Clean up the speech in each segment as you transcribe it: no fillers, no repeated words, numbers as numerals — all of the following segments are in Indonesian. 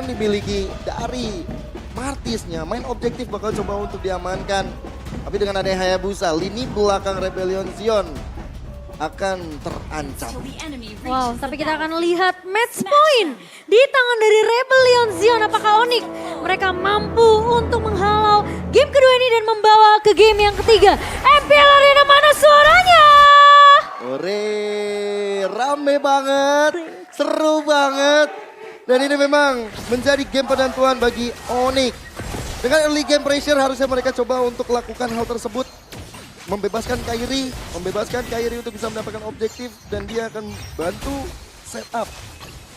yang dimiliki dari Martisnya, main objektif bakal coba untuk diamankan. Tapi dengan adanya Hayabusa, lini belakang Rebellion Zion akan terancam. Wow, tapi kita akan lihat match point di tangan dari Rebellion Zion. Apakah Onyx mereka mampu untuk menghalau game kedua ini dan membawa ke game yang ketiga? MPL Arena mana suaranya? Ore, rame banget, seru banget. Dan ini memang menjadi game penentuan bagi Onyx. Dengan early game pressure harusnya mereka coba untuk lakukan hal tersebut. Membebaskan Kairi untuk bisa mendapatkan objektif. Dan dia akan bantu setup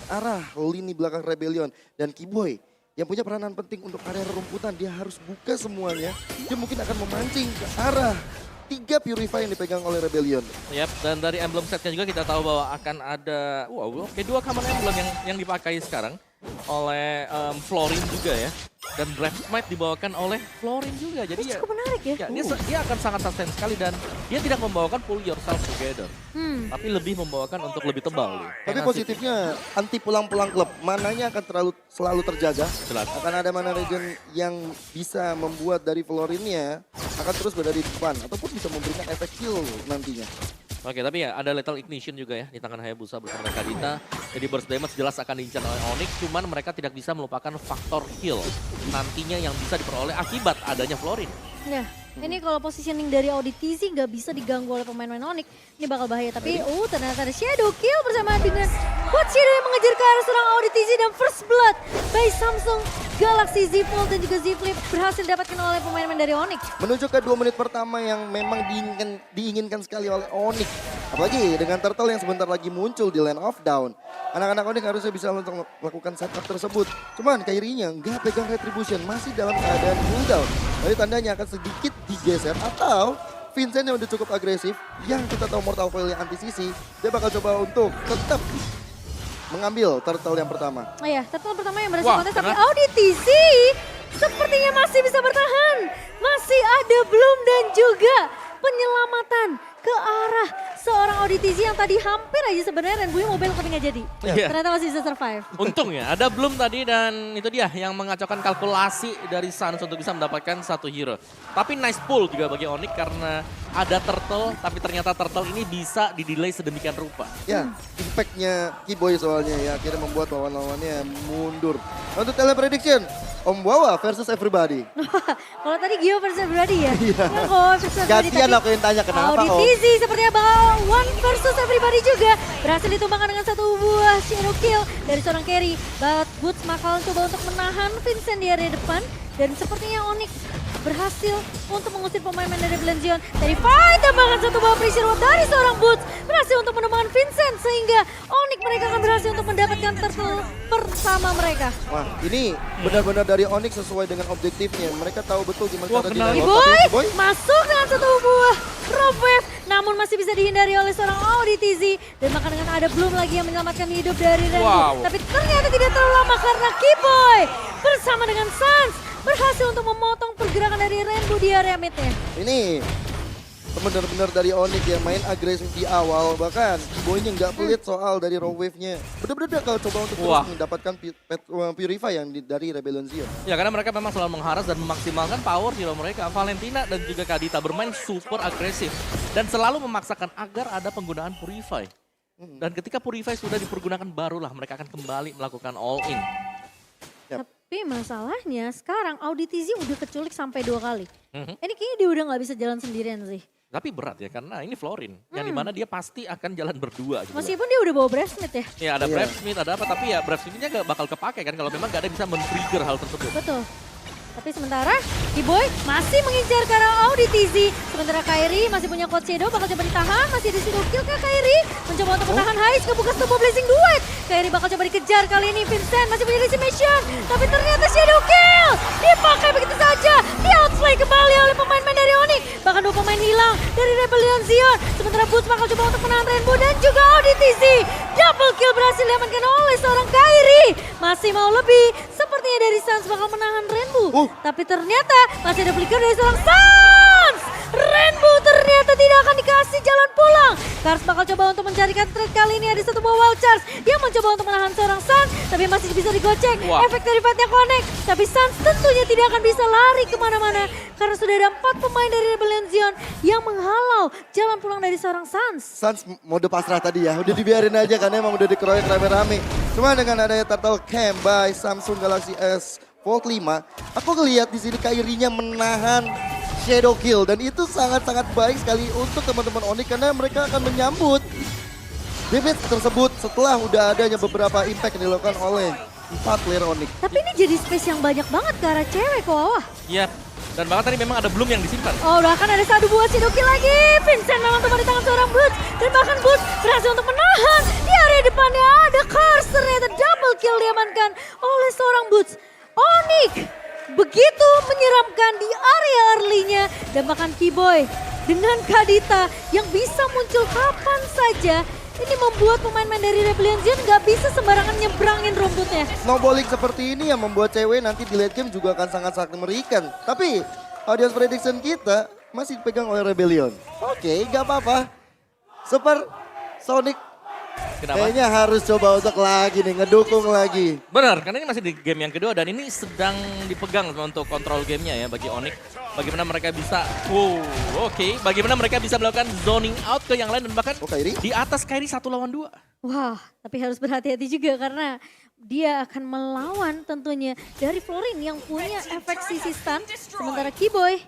arah lini belakang Rebellion. Dan Kiboy yang punya peranan penting untuk area rumputan. Dia harus buka semuanya. Dia mungkin akan memancing ke arah 3 Purify yang dipegang oleh Rebellion. Yap, dan dari emblem setnya juga kita tahu bahwa akan ada, dua common emblem yang dipakai sekarang oleh Florin juga ya. Dan Brave Smite dibawakan oleh Florin juga. Jadi ya, Cukup menarik ya. dia akan sangat sustain sekali dan dia tidak membawakan pull yourself together. Tapi lebih membawakan untuk lebih tebal. Tapi positifnya anti pulang-pulang klub, mananya akan selalu terjaga. Jelas. Akan ada mana region yang bisa membuat dari Florinnya akan terus berada di depan ataupun bisa memberikan efek kill nantinya. Oke, tapi ya ada Lethal Ignition juga ya di tangan Hayabusa bersama Kadita. Jadi burst damage jelas akan diincar oleh Onyx, cuman mereka tidak bisa melupakan faktor heal nantinya yang bisa diperoleh akibat adanya Florin. Ya, ini kalau positioning dari Auditizi nggak bisa diganggu oleh pemain-pemain Onyx, ini bakal bahaya. Tapi ternyata ada Shadow Kill bersama dengan Coach Shadow yang mengejar ke arah seorang Auditizi dan First Blood by Samsung Galaxy Z Fold dan juga Z Flip berhasil didapatkan oleh pemain-pemain dari Onyx. Menuju ke 2 menit pertama yang memang diinginkan sekali oleh Onyx. Apalagi dengan Turtle yang sebentar lagi muncul di Land of Down. Anak-anak Onyx harusnya bisa untuk melakukan setup tersebut. Cuman Kairi-nya nggak pegang Retribution, masih dalam keadaan cooldown. Jadi tandanya akan sedikit digeser atau Vincent yang udah cukup agresif, yang kita tahu Mortal Coil yang anti-CC, dia bakal coba untuk tetap mengambil Turtle yang pertama. Oh ya, Turtle pertama yang berhasil kontes, tapi karena- Auditizi sepertinya masih bisa bertahan. Masih ada Bloom dan juga penyelamatan ke arah seorang Auditizi yang tadi hampir aja sebenarnya Renbuy mau belok tapi nggak jadi. Iya. Ternyata masih bisa survive. Untung ya, ada Bloom tadi dan itu dia yang mengacaukan kalkulasi dari Suns untuk bisa mendapatkan satu hero. Tapi nice pull juga bagi Onyx karena ada Turtle, tapi ternyata Turtle ini bisa didelay sedemikian rupa. Ya, impactnya Kiboy soalnya ya, akhirnya membuat lawan-lawannya mundur. Untuk teleprediction, Om Wawa versus everybody. Kalau tadi Gio versus everybody ya. Iya. Ya kok versus everybody. Gantian tapi aku yang tanya kenapa Om. Auditizi sepertinya bakal one versus everybody juga. Berhasil ditumbangkan dengan satu buah shadow kill dari seorang carry. But Boots bakal coba untuk menahan Vincent di area depan. Dan sepertinya Onyx berhasil untuk mengusir pemain-pemain dari Rebellion Zion. Dari fight tambahan satu buah pressure wave dari seorang Boots. Berhasil untuk menemukan Vincent sehingga Onyx mereka akan berhasil untuk mendapatkan turtle pertama mereka. Wah, ini benar-benar dari Onyx sesuai dengan objektifnya. Mereka tahu betul gimana Wah, cara kenal. di Kiboy masuk dengan satu buah rope wave, namun masih bisa dihindari oleh seorang Auditizi. Dan maka dengan ada Bloom lagi yang menyelamatkan hidup dari Renbu. Wow. Tapi ternyata tidak terlalu lama karena Kiboy bersama dengan Suns berhasil untuk memotong pergerakan dari Renbu di area midnya. Ini benar-benar dari Onyx yang main agresif di awal. Bahkan Kiboy-nya nggak pelit soal dari raw wave-nya. Benar-benar kalau coba untuk terus mendapatkan Purify yang dari Rebellion Zion. Ya karena mereka memang selalu mengharas dan memaksimalkan power hero mereka. Valentina dan juga Kadita bermain super agresif. Dan selalu memaksakan agar ada penggunaan Purify. Dan ketika Purify sudah dipergunakan barulah mereka akan kembali melakukan all in. Tapi masalahnya sekarang Auditizi udah keculik sampai 2 kali. Ini kayaknya dia udah nggak bisa jalan sendirian sih. Tapi berat ya karena ini Florin. Yang dimana dia pasti akan jalan berdua gitu. Meskipun dia udah bawa Brave Smith ya. Ya ada Brave Smith, ada apa. Tapi ya Brave Smith-nya gak bakal kepake kan kalau memang gak ada yang bisa men-trigger hal tersebut. Betul. Tapi sementara Kiboy masih mengincar ke arah Auditizi. Sementara Kairi masih punya Coach Shadow, bakal coba ditahan. Masih di situ kill ke Kairi. Mencoba untuk menahan Hais, kebuka Stubo Blazing Duet. Kairi bakal coba dikejar kali ini. Vincent masih punya Decimation. Tapi ternyata Shadow kill dipakai begitu saja. Di outplay kembali oleh pemain-pemain dari Onyx. Bahkan 2 pemain hilang dari Rebellion Zion. Sementara Boots bakal coba untuk menahan Renbu dan juga Auditizi. Double kill berhasil diamankan oleh seorang Kairi. Masih mau lebih. Sepertinya dari Suns bakal menahan Renbu. Tapi ternyata masih ada flicker dari seorang Suns. Renbu ternyata ternyata tidak akan dikasih jalan pulang. Kars bakal coba untuk mencarikan trade kali ini, ada satu buah wild charge. Dia mencoba untuk menahan seorang Sans, tapi masih bisa digocek. Wah. Efek dari fightnya connect, tapi Sans tentunya tidak akan bisa lari kemana-mana. Karena sudah ada 4 pemain dari Rebellion Zion yang menghalau jalan pulang dari seorang Sans. Sans mode pasrah tadi ya, udah dibiarin aja karena emang udah dikeroyok rame-rame. Cuma dengan adanya Turtle Camp by Samsung Galaxy S Fold 5, aku ngelihat di sini Kairi-nya menahan Shadow Kill dan itu sangat-sangat baik sekali untuk teman-teman Onyx karena mereka akan menyambut damage tersebut setelah udah adanya beberapa impact yang dilakukan oleh 4 player Onyx. Tapi ini jadi space yang banyak banget ke arah cewek ke bawah. Iya, dan bahkan tadi memang ada Bloom yang disimpan. Oh, bahkan ada satu buah Shidoki lagi. Vincent memang tepat di tangan seorang Boots. Dan bahkan Boots berhasil untuk menahan. Di area depannya ada Kars. Ternyata double kill diamankan oleh seorang Boots. Onyx begitu menyeramkan di area early-nya. Dan bahkan Keyboy dengan Kadita yang bisa muncul kapan saja. Ini membuat pemain-pemain dari Rebellion Zion gak bisa sembarangan nyebrangin rumputnya. Snowballing seperti ini yang membuat cewek nanti di late game juga akan sangat-sangat mengerikan. Tapi audience prediction kita masih dipegang oleh Rebellion. Oke, gak apa-apa. Super Sonic Kenapa? kayaknya harus coba untuk lagi nih, ngedukung lagi. Benar, karena ini masih di game yang kedua dan ini sedang dipegang untuk kontrol gamenya ya bagi Onyx. Bagaimana mereka bisa, bagaimana mereka bisa melakukan zoning out ke yang lain dan bahkan Kairi? di atas Kairi 1 lawan 2. Wah, tapi harus berhati-hati juga karena dia akan melawan tentunya dari Florin yang punya efek sisi stun. Sementara Keyboy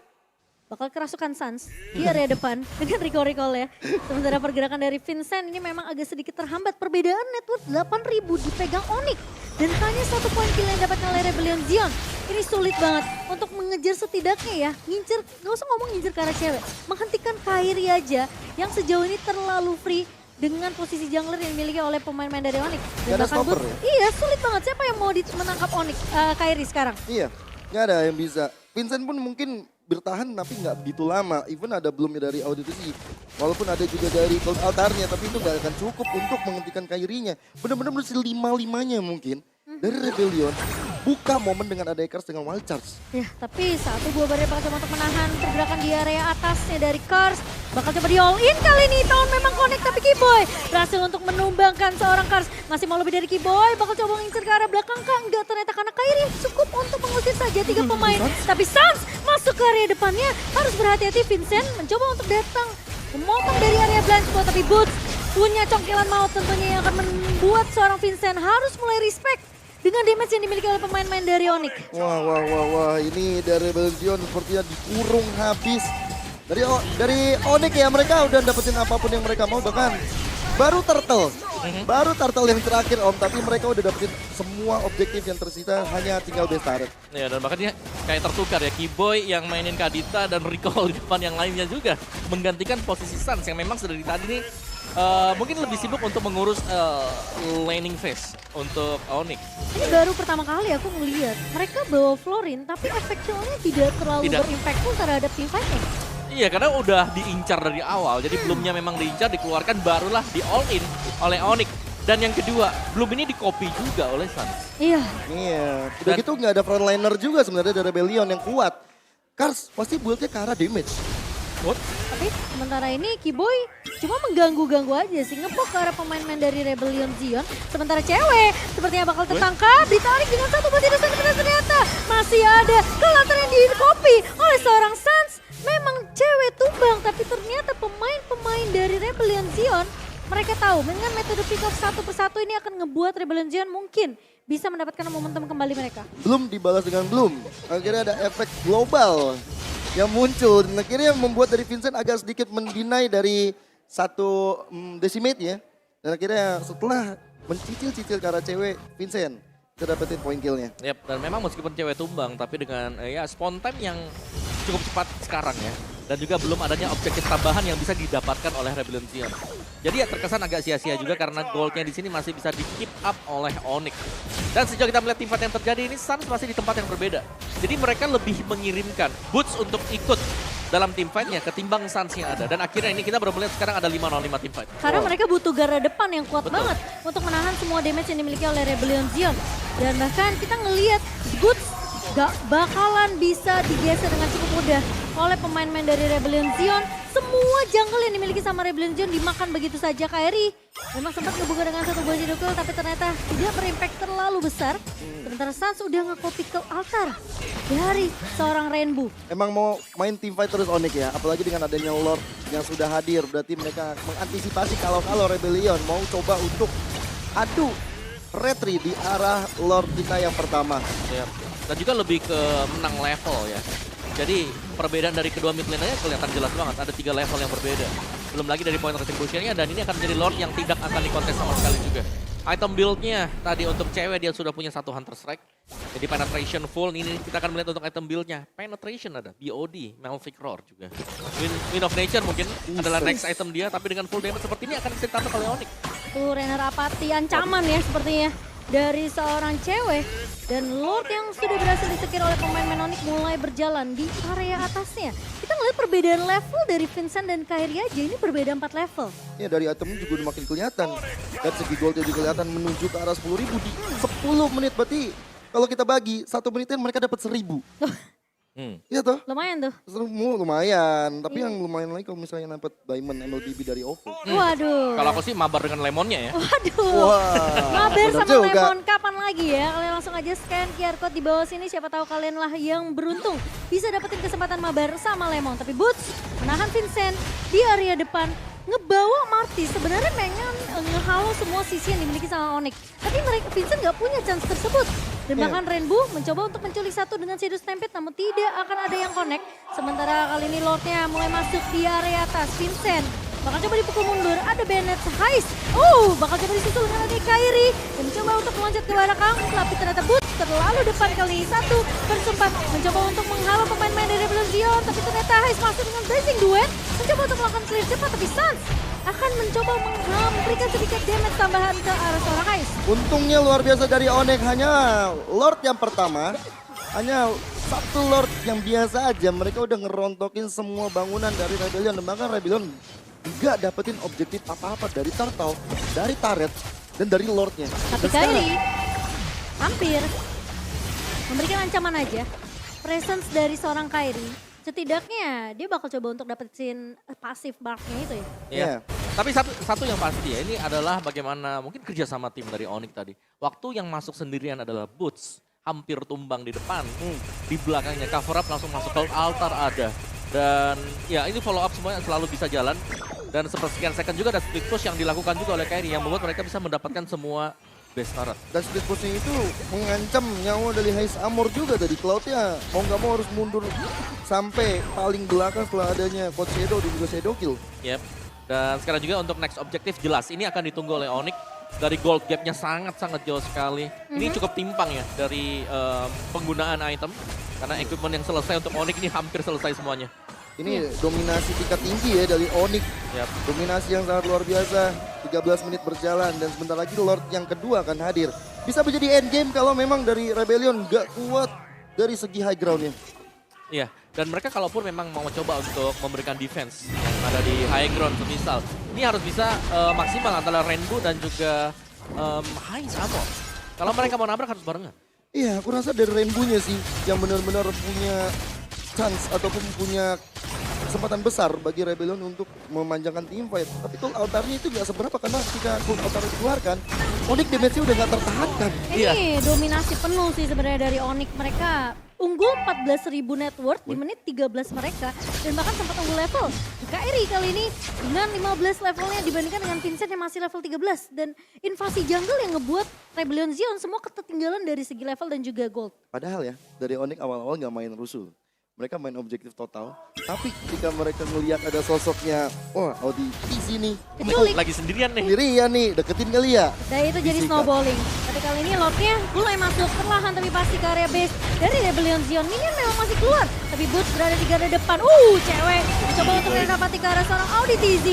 bakal kerasukan Sans di area depan dengan recall ya. Sementara pergerakan dari Vincent ini memang agak sedikit terhambat. Perbedaan network 8.000 dipegang Onyx. Dan hanya 1 poin kill yang dapatkan oleh Rebellion Zion. Ini sulit banget untuk mengejar setidaknya ya. Ngincer, gak usah ngomong ngincer ke arah cewek. Menghentikan Kairi aja yang sejauh ini terlalu free dengan posisi jungler yang dimiliki oleh pemain-pemain dari Onyx. Gak ada stopper ya? Iya, sulit banget. Siapa yang mau menangkap Onyx, Kairi sekarang? Iya, nggak ada yang bisa. Vincent pun mungkin bertahan tapi nggak begitu lama. Even ada belumnya dari Auditory. Walaupun ada juga dari Cold Altarnya, tapi itu nggak akan cukup untuk menghentikan Kairi-nya. Benar-benar mesti 5-5-nya mungkin. Dari Rebellion, buka momen dengan ada Kars dengan Wild Charge. Ya, tapi satu buah barrier bakal coba untuk menahan pergerakan di area atasnya dari Kars. Bakal coba di all in kali ini. Tahun memang connect tapi Keyboy berhasil untuk menumbangkan seorang Kars. Masih mau lebih dari Keyboy, bakal coba mengincar ke arah belakang kah? Enggak, ternyata karena Kairi cukup untuk mengusir saja 3 pemain. Tapi Sans masuk ke area depannya. Harus berhati-hati, Vincent mencoba untuk datang memotong dari area blind spot. Tapi Boots punya congkilan maut tentunya yang akan membuat seorang Vincent harus mulai respect dengan damage yang dimiliki oleh pemain-pemain dari Onyx. Wah, ini dari Rebellion sepertinya dikurung habis. Dari Onyx ya, mereka udah dapetin apapun yang mereka mau, bahkan baru Turtle. Baru Turtle yang terakhir Om, tapi mereka udah dapetin semua objektif yang tersisa, hanya tinggal base turret. Ya, dan bahkan dia kayak tertukar ya, Keyboy yang mainin Kadita dan recall di depan yang lainnya juga menggantikan posisi Sans yang memang sedari tadi nih mungkin lebih sibuk untuk mengurus laning phase untuk Onyx. Ini baru pertama kali aku ngeliat mereka bawa Florin, tapi efek killnya tidak terlalu berimpactful terhadap team fight-nya. Iya, karena udah diincar dari awal, jadi belumnya memang diincar, dikeluarkan barulah di all in oleh Onyx. Dan yang kedua, belum ini di copy juga oleh Sans. Iya. Iya, udah gitu nggak ada frontliner juga sebenarnya dari Rebellion yang kuat. Kars pasti build-nya ke arah damage. Tapi sementara ini Keyboy cuma mengganggu-ganggu aja sih, ngepok ke arah pemain-pemain dari Rebellion Zion. Sementara cewek sepertinya bakal tertangkap, ditarik dengan satu buah tidak dan ternyata masih ada kelatan yang di-copy oleh seorang Sans. Memang cewek tumbang, tapi ternyata pemain-pemain dari Rebellion Zion mereka tahu dengan metode pick off satu persatu ini akan ngebuat Rebellion Zion mungkin bisa mendapatkan momentum kembali mereka. Belum dibalas dengan Bloom, akhirnya ada efek global yang muncul dan akhirnya membuat dari Vincent agak sedikit mendinai dari satu decimate-nya. Dan akhirnya setelah mencicil-cicil ke arah cewek, Vincent bisa dapetin poin kill-nya. Yap, dan memang meskipun cewek tumbang, tapi dengan ya spawn time yang cukup cepat sekarang ya. Dan juga belum adanya objektif tambahan yang bisa didapatkan oleh Rebellion Zion. Jadi ya terkesan agak sia-sia juga karena goldnya di sini masih bisa di-keep up oleh Onyx. Dan sejauh kita melihat tim fight yang terjadi ini, Sans masih di tempat yang berbeda. Jadi mereka lebih mengirimkan Boots untuk ikut dalam tim fight-nya ketimbang Sans yang ada. Dan akhirnya ini kita baru melihat sekarang ada 5-0-5 tim fight. Karena mereka butuh garda depan yang kuat banget untuk menahan semua damage yang dimiliki oleh Rebellion Zion. Dan bahkan kita ngelihat Boots gak bakalan bisa digeser dengan cukup mudah oleh pemain-pemain dari Rebellion Zion. Semua jungle yang dimiliki sama Rebellion Zion dimakan begitu saja. Kairi memang sempat ngebuka dengan satu buah Shadow Kill, tapi ternyata tidak berimpact terlalu besar. Sementara Sans udah nge-copy kill altar dari seorang Rainbow. Emang mau main team fight terus Onyx ya, apalagi dengan adanya Lord yang sudah hadir. Berarti mereka mengantisipasi kalau Rebellion mau coba untuk adu retri di arah Lord kita yang pertama. Ya. Dan juga lebih ke menang level ya. Jadi perbedaan dari kedua mid lane-nya kelihatan jelas banget. Ada 3 level yang berbeda. Belum lagi dari point retribution-nya, dan ini akan menjadi Lord yang tidak akan dikontes sama sekali juga. Item build-nya tadi untuk cewek dia sudah punya 1 Hunter Strike. Jadi penetration full, ini kita akan melihat untuk item build-nya. Penetration ada, BOD, Malphite Roar juga. Wind of Nature mungkin adalah next item dia, tapi dengan full damage seperti ini akan bisa ditangkap oleh Onyx. Tuh Renner Apati ancaman ya sepertinya dari seorang cewek. Dan Lord yang sudah berhasil disekir oleh pemain Onyx mulai berjalan di area atasnya. Kita ngeliat perbedaan level dari Vincent dan Kairi aja, ini berbeda 4 level. Ya dari itemnya juga udah makin kelihatan. Dan segi goldnya juga kelihatan menuju ke arah 10.000 di 10 menit. Berarti kalau kita bagi 1 menitnya mereka dapat 1.000. Iya toh? Lumayan tuh. Lumayan, tapi yang lumayan lagi kalau misalnya dapat diamond MLBB dari OVO. Waduh. Kalau aku sih mabar dengan lemonnya ya. Waduh. Wah, Mabar bener sama juga. Lemon kapan lagi ya? Kalian langsung aja scan QR code di bawah sini. Siapa tahu kalian lah yang beruntung bisa dapetin kesempatan mabar sama Lemon. Tapi Boots menahan Vincent di area depan. Ngebawa Marty sebenarnya pengen ngehalau semua sisi yang dimiliki sama Onyx. Tapi mereka Vincent nggak punya chance tersebut. Dan bahkan Rainbow mencoba untuk menculik satu dengan Shadow Stampede, namun tidak akan ada yang connect. Sementara kali ini Lordnya mulai masuk di area atas. Vincent bakal coba dipukul mundur, ada Bennett Heist. Bakal coba disusul dengan lagi Kairi. Dan mencoba untuk meloncat ke belakang, tapi ternyata Boots terlalu depan kali satu. Bersumpah mencoba untuk menghalau pemain-pemain dari Rebellion Zion, tapi ternyata Heist masuk dengan Blazing Duet. Mencoba untuk melakukan clear cepat, tapi Sans akan mencoba memberikan sedikit damage tambahan ke arah seorang Heist. Untungnya luar biasa dari Onyx, hanya Lord yang pertama. Hanya 1 Lord yang biasa aja, mereka udah ngerontokin semua bangunan dari Rebellion. Dan bahkan Rebellion nggak dapetin objektif apa-apa dari Turtle, dari turret, dan dari Lordnya. Tapi Dan sekarang- Kairi hampir memberikan ancaman aja. Presence dari seorang Kairi, setidaknya dia bakal coba untuk dapetin pasif marknya itu ya. Iya. Iya. Tapi satu yang pasti ya, ini adalah bagaimana mungkin kerja sama tim dari Onyx tadi. Waktu yang masuk sendirian adalah Boots, hampir tumbang di depan. Di belakangnya cover up langsung masuk ke altar ada. Dan ya ini follow up semuanya selalu bisa jalan. Dan sepersekian second juga ada split push yang dilakukan juga oleh Kairi yang membuat mereka bisa mendapatkan semua base turret. Dan split pushing itu mengancam nyawa dari Heist Armor juga tadi. Cloud-nya mau nggak mau harus mundur sampai paling belakang setelah adanya Coach Shadow dan juga Shadow Kill. Yep. Dan sekarang juga untuk next objektif jelas ini akan ditunggu oleh Onyx. Dari gold gapnya sangat-sangat jauh sekali. Ini cukup timpang ya dari penggunaan item. Karena equipment yang selesai untuk Onyx ini hampir selesai semuanya. Ini dominasi tingkat tinggi ya dari Onyx. Yep. Dominasi yang sangat luar biasa. 13 menit berjalan dan sebentar lagi Lord yang kedua akan hadir. Bisa menjadi endgame kalau memang dari Rebellion nggak kuat dari segi high ground-nya. Iya, dan mereka kalaupun memang mau coba untuk memberikan defense yang ada di high ground semisal, ini harus bisa maksimal antara Rainbow dan juga Heist Armor. Kalau mereka mau nabrak harus barengan. Iya, aku rasa dari Rainbow-nya sih yang benar-benar punya chance ataupun punya kesempatan besar bagi Rebellion untuk memanjangkan team fight. Tapi kalau altarnya itu nggak seberapa karena ketika altar dikeluarkan, Onyx damage-nya udah nggak tertahankan. Ini dominasi penuh sih sebenarnya dari Onyx. Mereka unggul 14.000 net worth di menit 13 mereka. Dan bahkan sempat unggul level. Kairi kali ini dengan 15 levelnya dibandingkan dengan Vincent yang masih level 13. Dan invasi jungle yang ngebuat Rebellion Zion semua ketertinggalan dari segi level dan juga gold. Padahal ya, dari Onyx awal-awal nggak main rusuh. Mereka main objektif total. Tapi ketika mereka ngelihat ada sosoknya, wah Audi di sini. Keculik. Lagi sendirian nih. Sendirian nih, deketin kali ya. Dan itu jadi Disikat. snowballing. Tapi kali ini Lordnya mulai masuk perlahan tapi pasti ke area base dari Rebellion Zion. Minion memang masih keluar. Tapi Boots berada di garda depan. Cewek. Mencoba untuk menempati ke arah seorang Audi TZ.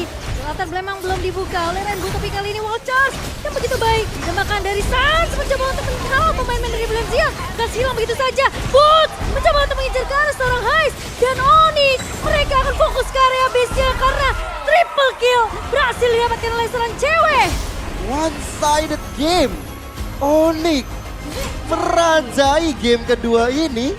Latar memang belum dibuka oleh Rainbow. Tapi kali ini wall charge yang begitu baik. Dan bahkan dari Sans mencoba untuk menghalau pemain-pemain dari Rebellion Zion. Dan hilang begitu saja. Boots mencoba untuk mengincar ke arah seorang Heist. Dan Onyx mereka akan fokus ke area base-nya karena triple kill berhasil didapatkan oleh seorang cewek. One-sided game. Onyx merajai game kedua ini